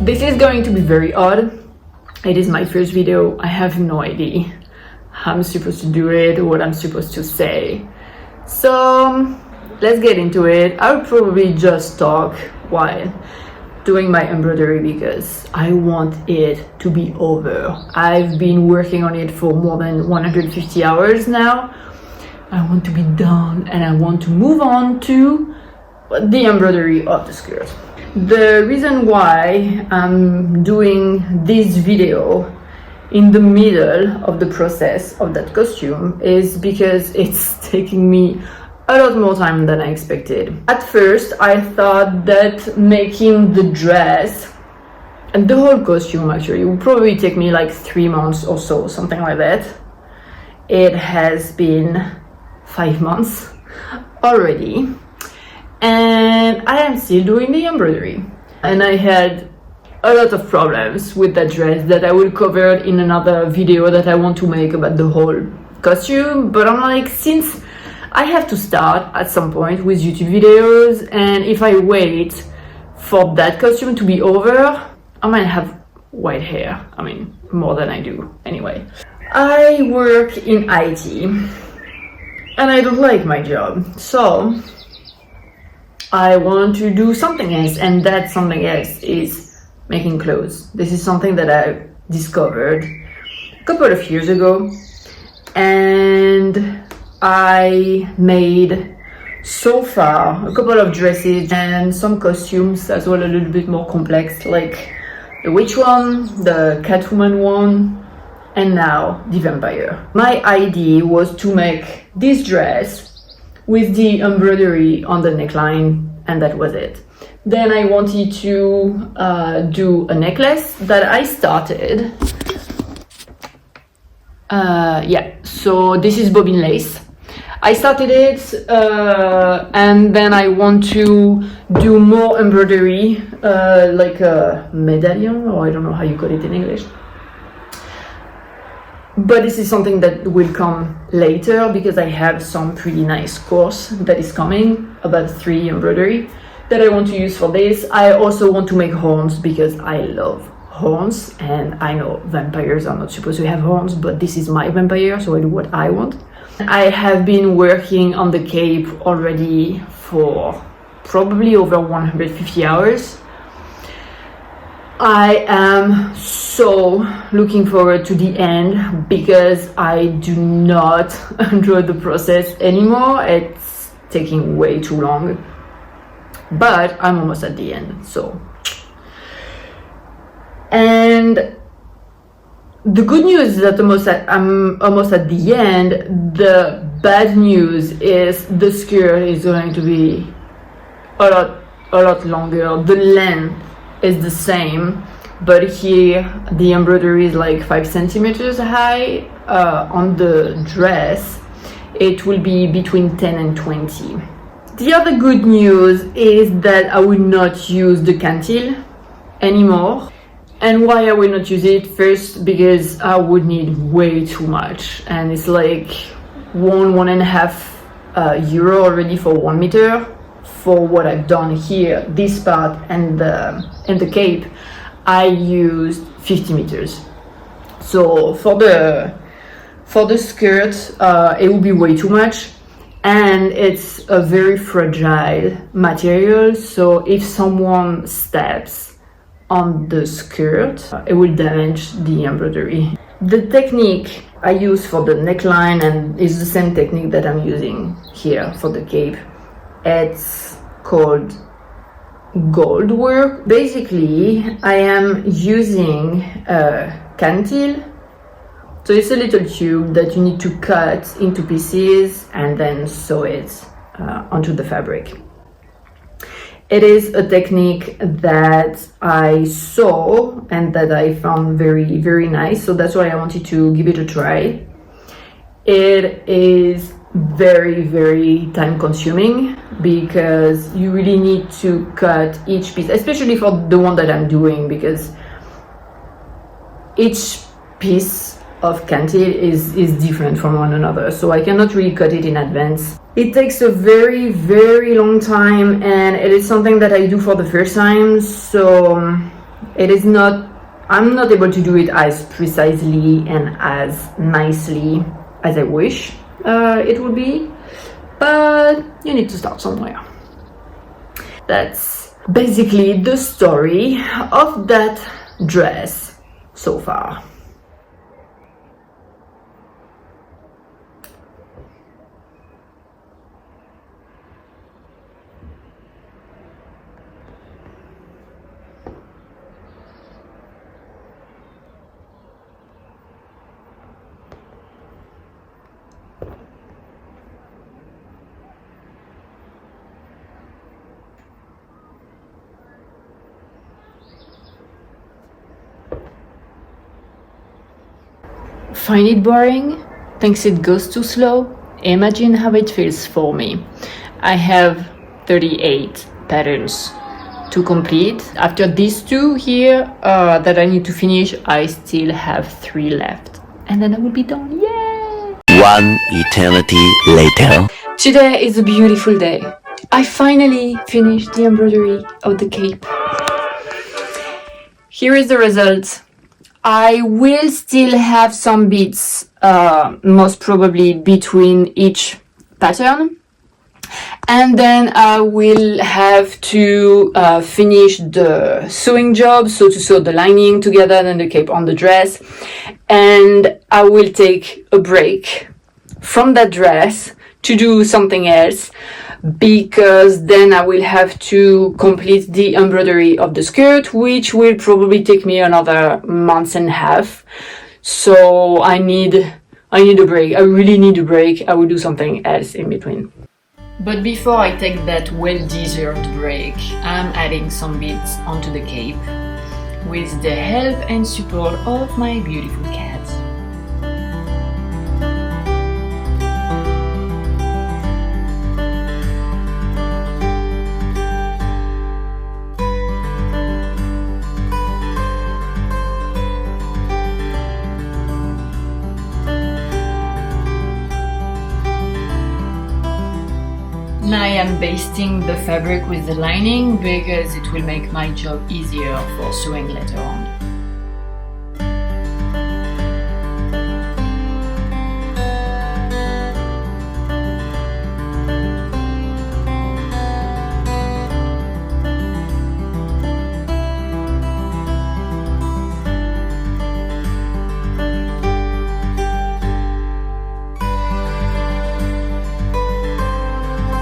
This is going to be very odd. It is my first video. I have no idea how I'm supposed to do it or what I'm supposed to say. So let's get into it. I'll probably just talk while doing my embroidery because I want it to be over. I've been working on it for more than 150 hours now. I want to be done and I want to move on to the embroidery of the skirt. The reason why I'm doing this video in the middle of the process of that costume is because it's taking me a lot more time than I expected. At first, I thought that making the dress and the whole costume actually would probably take me like 3 months or so, something like that. It has been 5 months already, and I am still doing the embroidery. And I had a lot of problems with that dress that I will cover in another video that I want to make about the whole costume. But I'm like, since I have to start at some point with YouTube videos, and if I wait for that costume to be over, I might have white hair. I mean, more than I do anyway. I work in IT and I don't like my job, so I want to do something else, and that something else is making clothes. This is something that I discovered a couple of years ago, and I made so far a couple of dresses and some costumes as well, a little bit more complex, like the witch one, the Catwoman one, and now the vampire. My idea was to make this dress with the embroidery on the neckline, and that was it. Then I wanted to do a necklace that I started. So this is bobbin lace. I started it and then I want to do more embroidery, like a medallion, or I don't know how you call it in English. But this is something that will come later because I have some pretty nice course that is coming about 3D embroidery that I want to use for this. I also want to make horns because I love horns, and I know vampires are not supposed to have horns, but this is my vampire, so I do what I want. I have been working on the cape already for probably over 150 hours. I am so looking forward to the end because I do not enjoy the process anymore. It's taking way too long, but I'm almost at the end. So, and the good news is that I'm almost at the end. The bad news is the skirt is going to be a lot longer. The length is the same, but here the embroidery is like 5 centimeters high. On the dress it will be between 10 and 20. The other good news is that I will not use the cantil anymore. And why I will not use it? First, because I would need way too much, and it's like one and a half euro already for 1 meter. For what I've done here, this part and the cape, I used 50 meters. So for the skirt, it will be way too much, and it's a very fragile material. So if someone steps on the skirt, it will damage the embroidery. The technique I use for the neckline and is the same technique that I'm using here for the cape. It's called gold work. Basically, I am using a cantil. So it's a little tube that you need to cut into pieces and then sew it onto the fabric. It is a technique that I saw and that I found very, very nice. So that's why I wanted to give it a try. It is very, very time consuming because you really need to cut each piece, especially for the one that I'm doing, because each piece of cantil is different from one another, so I cannot really cut it in advance. It takes a very, very long time, and it is something that I do for the first time, so It is not, I'm not able to do it as precisely and as nicely as I wish it would be, but you need to start somewhere. That's basically the story of that dress so far. Find it boring? Thinks it goes too slow? Imagine how it feels for me. I have 38 patterns to complete. After these two here that I need to finish, I still have 3 left. And then I will be done. Yay! One eternity later. Today is a beautiful day. I finally finished the embroidery of the cape. Here is the result. I will still have some beads, most probably between each pattern. And then I will have to finish the sewing job, so to sew the lining together and the cape on the dress. And I will take a break from that dress to do something else, because then I will have to complete the embroidery of the skirt, which will probably take me another month and a half. So I need a break. I really need a break. I will do something else in between. But before I take that well-deserved break, I'm adding some beads onto the cape with the help and support of my beautiful cat. Now I am basting the fabric with the lining because it will make my job easier for sewing later on.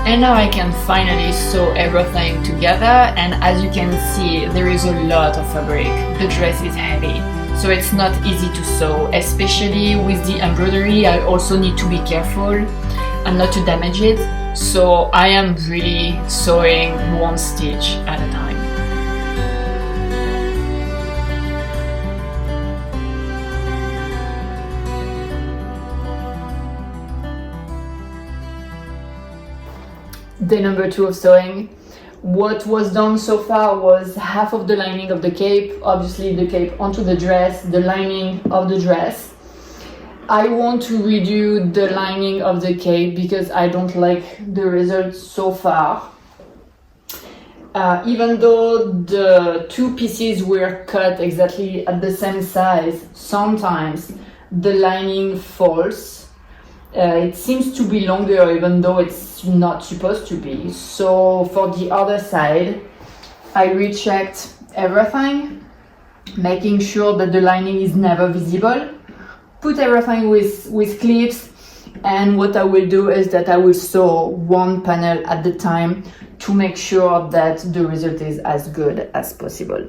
And now I can finally sew everything together, and as you can see, there is a lot of fabric. The dress is heavy, so it's not easy to sew, especially with the embroidery. I also need to be careful and not to damage it, so I am really sewing one stitch at a time. Day number 2 of sewing. What was done so far was half of the lining of the cape, obviously the cape onto the dress, the lining of the dress. I want to redo the lining of the cape because I don't like the results so far. Even though the 2 pieces were cut exactly at the same size, sometimes the lining falls. It seems to be longer even though it's not supposed to be. So for the other side, I rechecked everything, making sure that the lining is never visible. Put everything with clips, and what I will do is that I will sew one panel at the time to make sure that the result is as good as possible.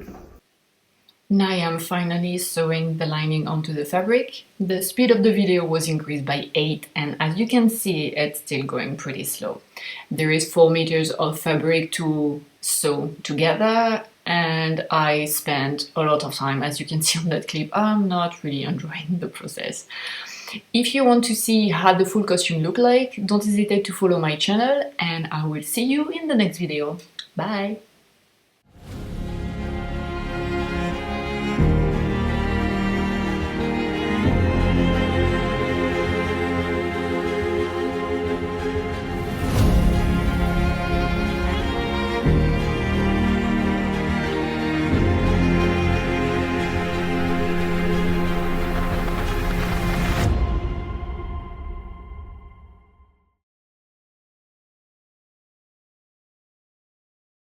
Now I am finally sewing the lining onto the fabric. The speed of the video was increased by 8, and as you can see, it's still going pretty slow. There is 4 meters of fabric to sew together, and I spent a lot of time. As you can see on that clip, I'm not really enjoying the process. If you want to see how the full costume look like, don't hesitate to follow my channel, and I will see you in the next video. Bye!